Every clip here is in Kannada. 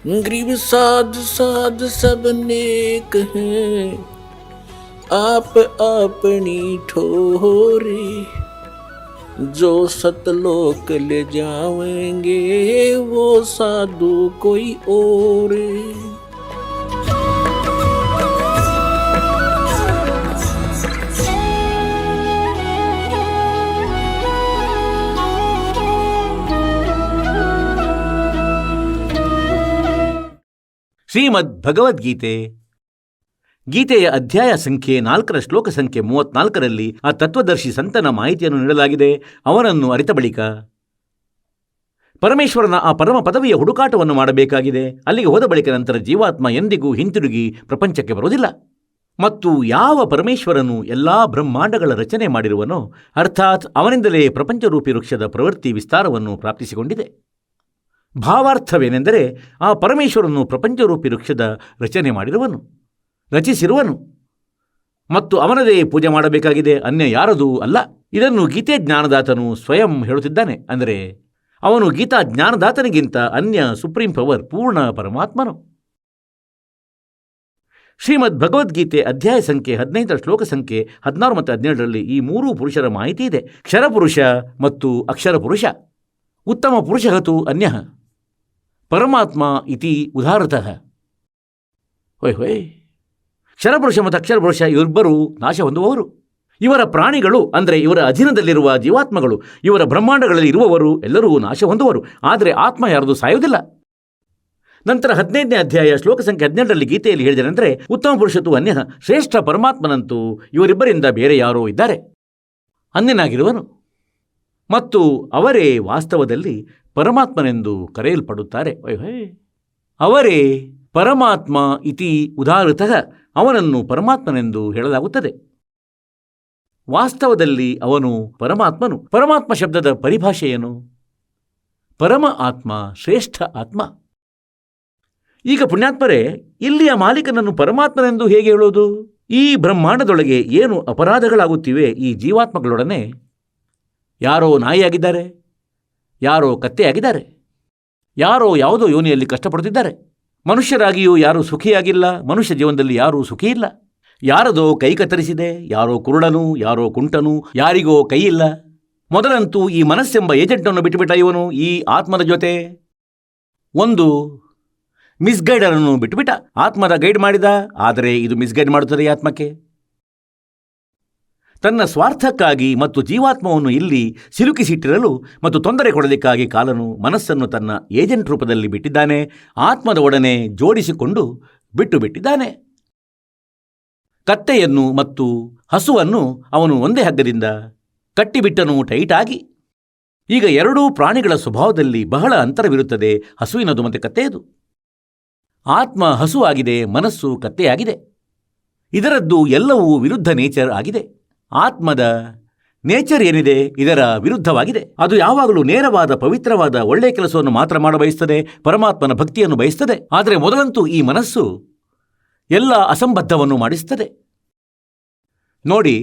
गरीब साध साध सब नेक हैं, आप अपनी ठोरी। जो सतलोक ले जाएंगे वो साधु कोई और। ಶ್ರೀಮದ್ ಭಗವದ್ಗೀತೆ ಗೀತೆಯ ಅಧ್ಯಾಯ ಸಂಖ್ಯೆ 4 ಶ್ಲೋಕ ಸಂಖ್ಯೆ 34ರಲ್ಲಿ ಆ ತತ್ವದರ್ಶಿ ಸಂತನ ಮಾಹಿತಿಯನ್ನು ನೀಡಲಾಗಿದೆ. ಅವನನ್ನು ಅರಿತ ಬಳಿಕ ಪರಮೇಶ್ವರನ ಆ ಪರಮ ಪದವಿಯ ಹುಡುಕಾಟವನ್ನು ಮಾಡಬೇಕಾಗಿದೆ. ಅಲ್ಲಿಗೆ ಹೋದ ಬಳಿಕ ನಂತರ ಜೀವಾತ್ಮ ಎಂದಿಗೂ ಹಿಂತಿರುಗಿ ಪ್ರಪಂಚಕ್ಕೆ ಬರುವುದಿಲ್ಲ. ಮತ್ತು ಯಾವ ಪರಮೇಶ್ವರನು ಎಲ್ಲ ಬ್ರಹ್ಮಾಂಡಗಳ ರಚನೆ ಮಾಡಿರುವನೋ, ಅರ್ಥಾತ್ ಅವನಿಂದಲೇ ಪ್ರಪಂಚರೂಪಿ ವೃಕ್ಷದ ಪ್ರವೃತ್ತಿ ವಿಸ್ತಾರವನ್ನು ಪ್ರಾಪ್ತಿಸಿಕೊಂಡಿದೆ. ಭಾವಾರ್ಥವೇನೆಂದರೆ, ಆ ಪರಮೇಶ್ವರನು ಪ್ರಪಂಚರೂಪಿ ವೃಕ್ಷದ ರಚನೆ ಮಾಡಿರುವನು, ರಚಿಸಿರುವನು ಮತ್ತು ಅವನದೇ ಪೂಜೆ ಮಾಡಬೇಕಾಗಿದೆ, ಅನ್ಯ ಯಾರದೂ ಅಲ್ಲ. ಇದನ್ನು ಗೀತೆ ಜ್ಞಾನದಾತನು ಸ್ವಯಂ ಹೇಳುತ್ತಿದ್ದಾನೆ. ಅಂದರೆ ಅವನು ಗೀತಾ ಜ್ಞಾನದಾತನಿಗಿಂತ ಅನ್ಯ ಸುಪ್ರೀಂ ಪವರ್ ಪೂರ್ಣ ಪರಮಾತ್ಮನು. ಶ್ರೀಮದ್ ಭಗವದ್ಗೀತೆ ಅಧ್ಯಾಯ ಸಂಖ್ಯೆ 15 ಶ್ಲೋಕ ಸಂಖ್ಯೆ 16 ಮತ್ತು 17ರಲ್ಲಿ ಈ 3 ಪುರುಷರ ಮಾಹಿತಿ ಇದೆ. ಕ್ಷರಪುರುಷ ಮತ್ತು ಅಕ್ಷರ ಪುರುಷ. ಉತ್ತಮ ಪುರುಷಹತು ಅನ್ಯಃ ಪರಮಾತ್ಮ ಇತಿ ಉದಾಹೃತಃ. ಹೊಯ್ ಕ್ಷರಪುರುಷ ಮತ್ತು ಅಕ್ಷರ ಪುರುಷ ಇವರಿಬ್ಬರು ನಾಶ ಹೊಂದುವವರು. ಇವರ ಪ್ರಾಣಿಗಳು ಅಂದರೆ ಇವರ ಅಧೀನದಲ್ಲಿರುವ ಜೀವಾತ್ಮಗಳು, ಇವರ ಬ್ರಹ್ಮಾಂಡಗಳಲ್ಲಿ ಇರುವವರು ಎಲ್ಲರೂ ನಾಶ ಹೊಂದುವರು. ಆದರೆ ಆತ್ಮ ಯಾರದು ಸಾಯುವುದಿಲ್ಲ. ನಂತರ 15ನೇ ಅಧ್ಯಾಯ ಶ್ಲೋಕ ಸಂಖ್ಯೆ 12ರಲ್ಲಿ ಗೀತೆಯಲ್ಲಿ ಹೇಳಿದನೆಂದರೆ, ಉತ್ತಮ ಪುರುಷತು ಅನ್ಯಃ, ಶ್ರೇಷ್ಠ ಪರಮಾತ್ಮನಂತೂ ಇವರಿಬ್ಬರಿಂದ ಬೇರೆ ಯಾರೋ ಇದ್ದಾರೆ, ಅನ್ಯನಾಗಿರುವನು ಮತ್ತು ಅವರೇ ವಾಸ್ತವದಲ್ಲಿ ಪರಮಾತ್ಮನೆಂದು ಕರೆಯಲ್ಪಡುತ್ತಾರೆ. ಅವರೇ ಪರಮಾತ್ಮ ಇತಿ ಉದಾಹೃತಃ, ಅವನನ್ನು ಪರಮಾತ್ಮನೆಂದು ಹೇಳಲಾಗುತ್ತದೆ. ವಾಸ್ತವದಲ್ಲಿ ಅವನು ಪರಮಾತ್ಮನು. ಪರಮಾತ್ಮ ಶಬ್ದದ ಪರಿಭಾಷೆಯೇನು? ಪರಮ ಆತ್ಮ, ಶ್ರೇಷ್ಠ ಆತ್ಮ. ಈಗ ಪುಣ್ಯಾತ್ಮರೇ, ಇಲ್ಲಿಯ ಮಾಲೀಕನನ್ನು ಪರಮಾತ್ಮನೆಂದು ಹೇಗೆ ಹೇಳೋದು? ಈ ಬ್ರಹ್ಮಾಂಡದೊಳಗೆ ಏನು ಅಪರಾಧಗಳಾಗುತ್ತಿವೆ ಈ ಜೀವಾತ್ಮಗಳೊಡನೆ? ಯಾರೋ ನಾಯಿಯಾಗಿದ್ದಾರೆ, ಯಾರೋ ಕತ್ತೆಯಾಗಿದ್ದಾರೆ, ಯಾರೋ ಯಾವುದೋ ಯೋನಿಯಲ್ಲಿ ಕಷ್ಟಪಡುತ್ತಿದ್ದಾರೆ. ಮನುಷ್ಯರಾಗಿಯೂ ಯಾರೂ ಸುಖಿಯಾಗಿಲ್ಲ, ಮನುಷ್ಯ ಜೀವನದಲ್ಲಿ ಯಾರೂ ಸುಖಿಯಿಲ್ಲ. ಯಾರದೋ ಕೈ ಕತ್ತರಿಸಿದೆ, ಯಾರೋ ಕುರುಡನು, ಯಾರೋ ಕುಂಟನು, ಯಾರಿಗೋ ಕೈಯಿಲ್ಲ. ಮೊದಲಂತೂ ಈ ಮನಸ್ಸೆಂಬ ಏಜೆಂಟನ್ನು ಬಿಟ್ಟುಬಿಟ್ಟ ಇವನು ಈ ಆತ್ಮದ ಜೊತೆ. ಒಂದು ಮಿಸ್ಗೈಡರನ್ನು ಬಿಟ್ಟುಬಿಟ್ಟ, ಆತ್ಮದ ಗೈಡ್ ಮಾಡಿದ. ಆದರೆ ಇದು ಮಿಸ್ಗೈಡ್ ಮಾಡುತ್ತದೆ ಆತ್ಮಕ್ಕೆ. ತನ್ನ ಸ್ವಾರ್ಥಕ್ಕಾಗಿ ಮತ್ತು ಜೀವಾತ್ಮವನ್ನು ಇಲ್ಲಿ ಸಿಲುಕಿಸಿಟ್ಟಿರಲು ಮತ್ತು ತೊಂದರೆ ಕೊಡಲಿಕ್ಕಾಗಿ ಕಾಲನು ಮನಸ್ಸನ್ನು ತನ್ನ ಏಜೆಂಟ್ ರೂಪದಲ್ಲಿ ಬಿಟ್ಟಿದ್ದಾನೆ. ಆತ್ಮದ ಒಡನೆ ಜೋಡಿಸಿಕೊಂಡು ಬಿಟ್ಟಿದ್ದಾನೆ. ಕತ್ತೆಯನ್ನು ಮತ್ತು ಹಸುವನ್ನು ಅವನು ಒಂದೇ ಹಗ್ಗದಿಂದ ಕಟ್ಟಿಬಿಟ್ಟನು ಟೈಟಾಗಿ. ಈಗ ಎರಡೂ ಪ್ರಾಣಿಗಳ ಸ್ವಭಾವದಲ್ಲಿ ಬಹಳ ಅಂತರವಿರುತ್ತದೆ, ಹಸುವಿನದು ಮತ್ತು ಕತ್ತೆಯದು. ಆತ್ಮ ಹಸುವಾಗಿದೆ, ಮನಸ್ಸು ಕತ್ತೆಯಾಗಿದೆ. ಇದರದ್ದು ಎಲ್ಲವೂ ವಿರುದ್ಧ ನೇಚರ್ ಆಗಿದೆ. ಆತ್ಮದ ನೇಚರ್ ಏನಿದೆ ಇದರ ವಿರುದ್ಧವಾಗಿದೆ. ಅದು ಯಾವಾಗಲೂ ನೇರವಾದ, ಪವಿತ್ರವಾದ, ಒಳ್ಳೆಯ ಕೆಲಸವನ್ನು ಮಾತ್ರ ಮಾಡಬಯಸ್ತದೆ, ಪರಮಾತ್ಮನ ಭಕ್ತಿಯನ್ನು ಬಯಸ್ತದೆ. ಆದರೆ ಮೊದಲಂತೂ ಈ ಮನಸ್ಸು ಎಲ್ಲ ಅಸಂಬದ್ಧವನ್ನು ಮಾಡಿಸ್ತದೆ. ನೋಡಿ,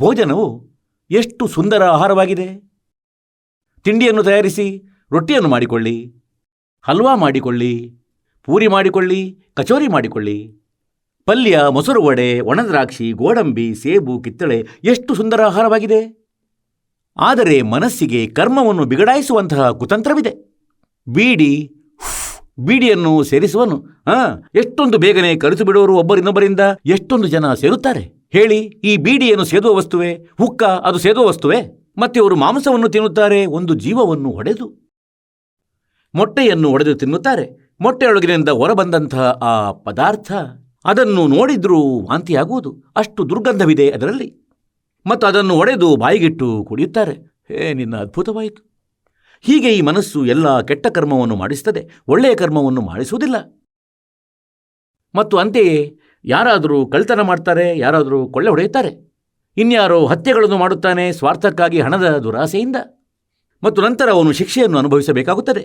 ಭೋಜನವು ಎಷ್ಟು ಸುಂದರ ಆಹಾರವಾಗಿದೆ. ತಿಂಡಿಯನ್ನು ತಯಾರಿಸಿ, ರೊಟ್ಟಿಯನ್ನು ಮಾಡಿಕೊಳ್ಳಿ, ಹಲ್ವಾ ಮಾಡಿಕೊಳ್ಳಿ, ಪೂರಿ ಮಾಡಿಕೊಳ್ಳಿ, ಕಚೋರಿ ಮಾಡಿಕೊಳ್ಳಿ, ಪಲ್ಯ, ಮೊಸರು ವಡೆ, ಒಣದ್ರಾಕ್ಷಿ, ಗೋಡಂಬಿ, ಸೇಬು, ಕಿತ್ತಳೆ, ಎಷ್ಟು ಸುಂದರ ಆಹಾರವಾಗಿದೆ. ಆದರೆ ಮನಸ್ಸಿಗೆ ಕರ್ಮವನ್ನು ಬಿಗಡಾಯಿಸುವಂತಹ ಕುತಂತ್ರವಿದೆ. ಬೀಡಿಯನ್ನು ಸೇರಿಸುವನು. ಎಷ್ಟೊಂದು ಬೇಗನೆ ಕಲಿತು ಬಿಡುವರು ಒಬ್ಬರಿನ್ನೊಬ್ಬರಿಂದ. ಎಷ್ಟೊಂದು ಜನ ಸೇರುತ್ತಾರೆ ಹೇಳಿ. ಈ ಬೀಡಿಯನ್ನು ಸೇದುವ ವಸ್ತುವೇ? ಹುಕ್ಕ ಅದು ಸೇದುವ ವಸ್ತುವೇ? ಮತ್ತೆ ಇವರು ಮಾಂಸವನ್ನು ತಿನ್ನುತ್ತಾರೆ, ಒಂದು ಜೀವವನ್ನು ಒಡೆದು. ಮೊಟ್ಟೆಯನ್ನು ಒಡೆದು ತಿನ್ನುತ್ತಾರೆ. ಮೊಟ್ಟೆಯೊಳಗಿನಿಂದ ಹೊರಬಂದಂತಹ ಆ ಪದಾರ್ಥ, ಅದನ್ನು ನೋಡಿದ್ರೂ ವಾಂತಿಯಾಗುವುದು, ಅಷ್ಟು ದುರ್ಗಂಧವಿದೆ ಅದರಲ್ಲಿ. ಮತ್ತು ಅದನ್ನು ಒಡೆದು ಬಾಯಿಗಿಟ್ಟು ಕುಡಿಯುತ್ತಾರೆ. ನಿನ್ನ ಅದ್ಭುತವಾಯಿತು. ಹೀಗೆ ಈ ಮನಸ್ಸು ಎಲ್ಲ ಕೆಟ್ಟ ಕರ್ಮವನ್ನು ಮಾಡಿಸ್ತದೆ, ಒಳ್ಳೆಯ ಕರ್ಮವನ್ನು ಮಾಡಿಸುವುದಿಲ್ಲ. ಮತ್ತು ಅಂತೆಯೇ ಯಾರಾದರೂ ಕಳ್ತನ ಮಾಡ್ತಾರೆ, ಯಾರಾದರೂ ಕೊಳ್ಳೆ ಹೊಡೆಯುತ್ತಾರೆ, ಇನ್ಯಾರೋ ಹತ್ಯೆಗಳನ್ನು ಮಾಡುತ್ತಾನೆ ಸ್ವಾರ್ಥಕ್ಕಾಗಿ, ಹಣದ ದುರಾಸೆಯಿಂದ. ಮತ್ತು ನಂತರ ಅವನು ಶಿಕ್ಷೆಯನ್ನು ಅನುಭವಿಸಬೇಕಾಗುತ್ತದೆ.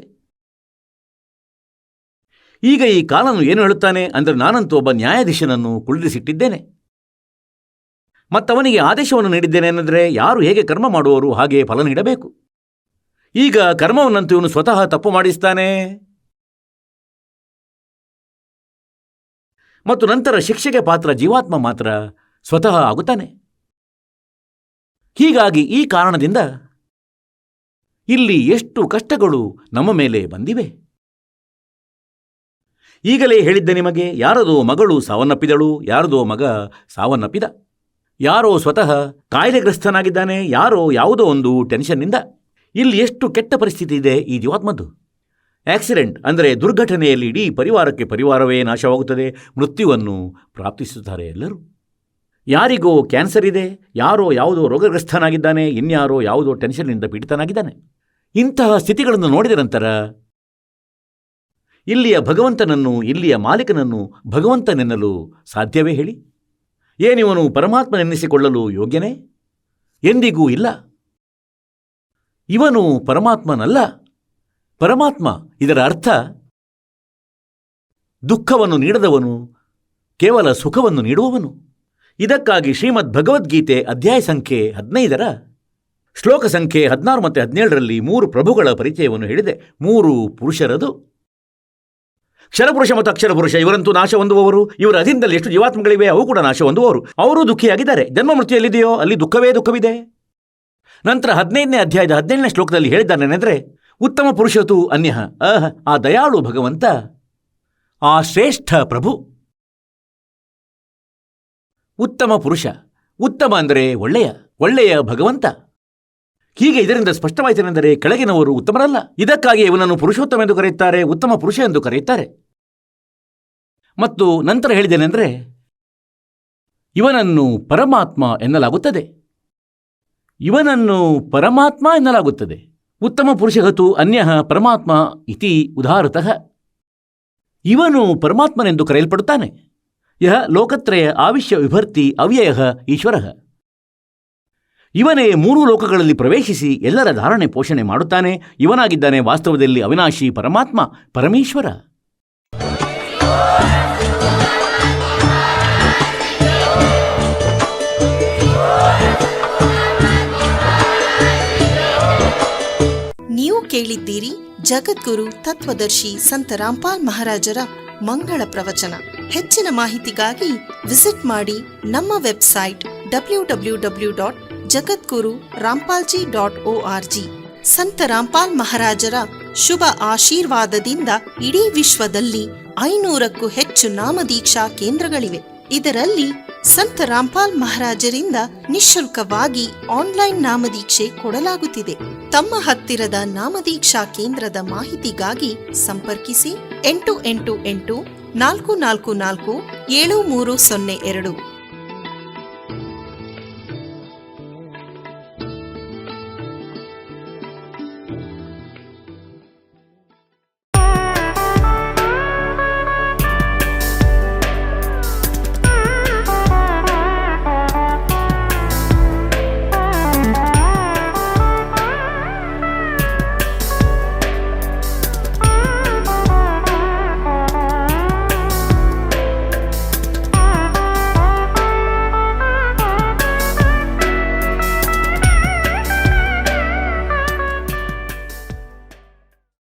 ಈಗ ಈ ಕಾಲನು ಏನು ಹೇಳುತ್ತಾನೆ ಅಂದರೆ, ನಾನಂತೂ ಒಬ್ಬ ನ್ಯಾಯಾಧೀಶನನ್ನು ಕುಳ್ಳಿರಿಸಿಟ್ಟಿದ್ದೇನೆ, ಮತ್ತವನಿಗೆ ಆದೇಶವನ್ನು ನೀಡಿದ್ದೇನೆ ಏನಂದರೆ, ಯಾರು ಹೇಗೆ ಕರ್ಮ ಮಾಡುವವರು ಹಾಗೆ ಫಲ ನೀಡಬೇಕು. ಈಗ ಕರ್ಮವನ್ನಂತೂ ಇವನು ಸ್ವತಃ ತಪ್ಪು ಮಾಡಿಸ್ತಾನೆ. ಮತ್ತು ನಂತರ ಶಿಕ್ಷೆಗೆ ಪಾತ್ರ ಜೀವಾತ್ಮ ಮಾತ್ರ ಸ್ವತಃ ಆಗುತ್ತಾನೆ. ಹೀಗಾಗಿ ಈ ಕಾರಣದಿಂದ ಇಲ್ಲಿ ಎಷ್ಟು ಕಷ್ಟಗಳು ನಮ್ಮ ಮೇಲೆ ಬಂದಿವೆ. ಈಗಲೇ ಹೇಳಿದ್ದೆ ನಿಮಗೆ, ಯಾರದೋ ಮಗಳು ಸಾವನ್ನಪ್ಪಿದಳು, ಯಾರದೋ ಮಗ ಸಾವನ್ನಪ್ಪಿದ, ಯಾರೋ ಸ್ವತಃ ಕಾಯಿಲೆಗ್ರಸ್ತನಾಗಿದ್ದಾನೆ, ಯಾರೋ ಯಾವುದೋ ಒಂದು ಟೆನ್ಷನ್ನಿಂದ. ಇಲ್ಲಿ ಎಷ್ಟು ಕೆಟ್ಟ ಪರಿಸ್ಥಿತಿ ಇದೆ ಈ ಜೀವಾತ್ಮದ್ದು. ಆಕ್ಸಿಡೆಂಟ್ ಅಂದರೆ ದುರ್ಘಟನೆಯಲ್ಲಿ ಇಡೀ ಪರಿವಾರಕ್ಕೆ ಪರಿವಾರವೇ ನಾಶವಾಗುತ್ತದೆ, ಮೃತ್ಯುವನ್ನು ಪ್ರಾಪ್ತಿಸುತ್ತಾರೆ ಎಲ್ಲರೂ. ಯಾರಿಗೋ ಕ್ಯಾನ್ಸರ್ ಇದೆ, ಯಾರೋ ಯಾವುದೋ ರೋಗಗ್ರಸ್ತನಾಗಿದ್ದಾನೆ, ಇನ್ಯಾರೋ ಯಾವುದೋ ಟೆನ್ಷನ್ನಿಂದ ಪೀಡಿತನಾಗಿದ್ದಾನೆ. ಇಂತಹ ಸ್ಥಿತಿಗಳನ್ನು ನೋಡಿದ ನಂತರ ಇಲ್ಲಿಯ ಭಗವಂತನನ್ನು, ಇಲ್ಲಿಯ ಮಾಲೀಕನನ್ನು ಭಗವಂತನೆನ್ನಲು ಸಾಧ್ಯವೇ ಹೇಳಿ? ಏನಿವನು ಪರಮಾತ್ಮನೆನ್ನಿಸಿಕೊಳ್ಳಲು ಯೋಗ್ಯನೇ? ಎಂದಿಗೂ ಇಲ್ಲ. ಇವನು ಪರಮಾತ್ಮನಲ್ಲ. ಪರಮಾತ್ಮ ಇದರ ಅರ್ಥ ದುಃಖವನ್ನು ನೀಡದವನು, ಕೇವಲ ಸುಖವನ್ನು ನೀಡುವವನು. ಇದಕ್ಕಾಗಿ ಶ್ರೀಮದ್ ಭಗವದ್ಗೀತೆ ಅಧ್ಯಾಯ ಸಂಖ್ಯೆ 15 ಶ್ಲೋಕ ಸಂಖ್ಯೆ 16 ಮತ್ತು 17ರಲ್ಲಿ 3 ಪ್ರಭುಗಳ ಪರಿಚಯವನ್ನು ಹೇಳಿದೆ. 3 ಪುರುಷರದು. ಕ್ಷರಪುರುಷ ಮತ್ತು ಅಕ್ಷರಪುರುಷ ಇವರಂತೂ ನಾಶ ಹೊಂದುವವರು. ಇವರ ಅಧೀನದಲ್ಲಿ ಎಷ್ಟು ಜೀವಾತ್ಮಗಳಿವೆ ಅವು ಕೂಡ ನಾಶ ಹೊಂದುವವರು. ಅವರೂ ದುಃಖಿಯಾಗಿದ್ದಾರೆ. ಜನ್ಮ ಮೃತ್ಯು ಎಲ್ಲಿದೆಯೋ ಅಲ್ಲಿ ದುಃಖವಿದೆ. ನಂತರ 15ನೇ ಅಧ್ಯಾಯದ 17ನೇ ಶ್ಲೋಕದಲ್ಲಿ ಹೇಳಿದ್ದಾನೆಂದರೆ, ಉತ್ತಮ ಪುರುಷತು ಅನ್ಯಃ, ಆ ದಯಾಳು ಭಗವಂತ, ಆ ಶ್ರೇಷ್ಠ ಪ್ರಭು. ಉತ್ತಮ ಪುರುಷ, ಉತ್ತಮ ಅಂದರೆ ಒಳ್ಳೆಯ ಭಗವಂತ. ಹೀಗೆ ಇದರಿಂದ ಸ್ಪಷ್ಟವಾಯಿತೆನೆಂದರೆ ಕೆಳಗಿನವರು ಉತ್ತಮರಲ್ಲ. ಇದಕ್ಕಾಗಿ ಇವನನ್ನು ಪುರುಷೋತ್ತಮ ಎಂದು ಕರೆಯುತ್ತಾರೆ, ಉತ್ತಮ ಪುರುಷ ಎಂದು ಕರೆಯುತ್ತಾರೆ. ಮತ್ತು ನಂತರ ಹೇಳಿದ್ದೇನೆಂದರೆ, ಇವನನ್ನು ಪರಮಾತ್ಮ ಎನ್ನಲಾಗುತ್ತದೆ. ಉತ್ತಮ ಪುರುಷಗತು ಅನ್ಯಃ ಪರಮಾತ್ಮ ಇತಿ ಉದಾಹೃತಃ. ಇವನು ಪರಮಾತ್ಮನೆಂದು ಕರೆಯಲ್ಪಡುತ್ತಾನೆ. ಯಹ ಲೋಕತ್ರಯ ಆವಿಶ್ಯ ವಿಭರ್ತಿ ಅವ್ಯಯಃ ಈಶ್ವರಃ. ಇವನೇ 3 ಲೋಕಗಳಲ್ಲಿ ಪ್ರವೇಶಿಸಿ ಎಲ್ಲರ ಧಾರಣೆ ಪೋಷಣೆ ಮಾಡುತ್ತಾನೆ. ಇವನಾಗಿದ್ದಾನೆ ವಾಸ್ತವದಲ್ಲಿ ಅವಿನಾಶಿ ಪರಮಾತ್ಮ, ಪರಮೇಶ್ವರ. ನೀವು ಕೇಳಿದ್ದೀರಿ ಜಗದ್ಗುರು ತತ್ವದರ್ಶಿ ಸಂತ ರಾಮ್ಪಾಲ್ ಮಹಾರಾಜರ ಮಂಗಳ ಪ್ರವಚನ. ಹೆಚ್ಚಿನ ಮಾಹಿತಿಗಾಗಿ ವಿಸಿಟ್ ಮಾಡಿ ನಮ್ಮ ವೆಬ್ಸೈಟ್ www.jagadguru-rampalji.org. ಸಂತ ರಾಮ್ಪಾಲ್ ಮಹಾರಾಜರ ಶುಭ ಆಶೀರ್ವಾದದಿಂದ ಇಡೀ ವಿಶ್ವದಲ್ಲಿ 500ಕ್ಕೂ ಹೆಚ್ಚು ನಾಮದೀಕ್ಷಾ ಕೇಂದ್ರಗಳಿವೆ. ಇದರಲ್ಲಿ ಸಂತ ರಾಮ್ಪಾಲ್ ಮಹಾರಾಜರಿಂದ ನಿಶುಲ್ಕವಾಗಿ ಆನ್ಲೈನ್ ನಾಮದೀಕ್ಷೆ ಕೊಡಲಾಗುತ್ತಿದೆ. ತಮ್ಮ ಹತ್ತಿರದ ನಾಮದೀಕ್ಷಾ ಕೇಂದ್ರದ ಮಾಹಿತಿಗಾಗಿ ಸಂಪರ್ಕಿಸಿ 888 444 7302.